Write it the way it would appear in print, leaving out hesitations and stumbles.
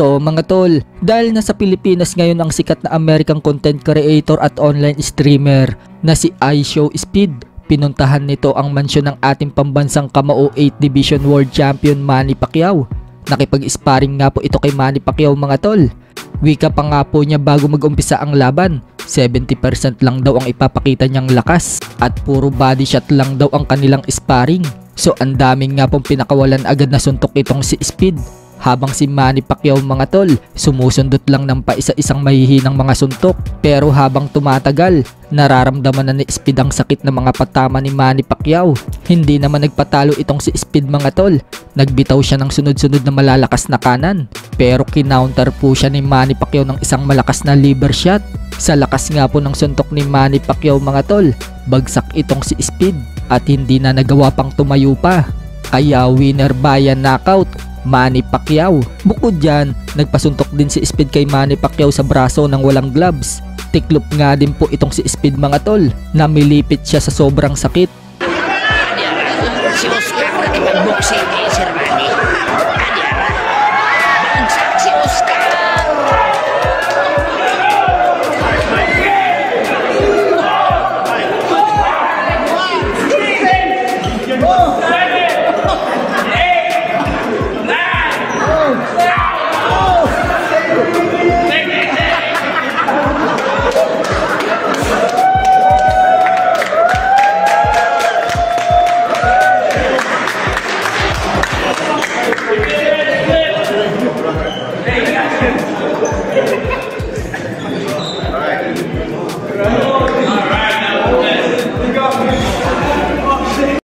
So mga tol, dahil nasa Pilipinas ngayon ang sikat na American content creator at online streamer na si iShowSpeed, pinuntahan nito ang mansyon ng ating pambansang kamao 8 Division World Champion Manny Pacquiao. Nakipag-sparring nga po ito kay Manny Pacquiao mga tol. Wika pa nga po niya bago mag-umpisa ang laban, 70% lang daw ang ipapakita niyang lakas at puro body shot lang daw ang kanilang sparring. So ang daming nga pong pinakawalan agad na suntok itong si Speed. Habang si Manny Pacquiao mga tol, sumusundot lang ng paisa-isang mahihinang mga suntok. Pero habang tumatagal, nararamdaman na ni Speed ang sakit ng mga patama ni Manny Pacquiao. Hindi naman nagpatalo itong si Speed mga tol. Nagbitaw siya ng sunod-sunod na malalakas na kanan. Pero kinounter po siya ni Manny Pacquiao ng isang malakas na liver shot. Sa lakas nga po ng suntok ni Manny Pacquiao mga tol, bagsak itong si Speed at hindi na nagawa pang tumayo pa. Kaya winner by knockout Manny Pacquiao. Bukod dyan, nagpasuntok din si Speed kay Manny Pacquiao sa braso ng walang gloves. Tiklop nga din po itong si Speed mga tol, na milipit siya sa sobrang sakit. Si Oscar na boxing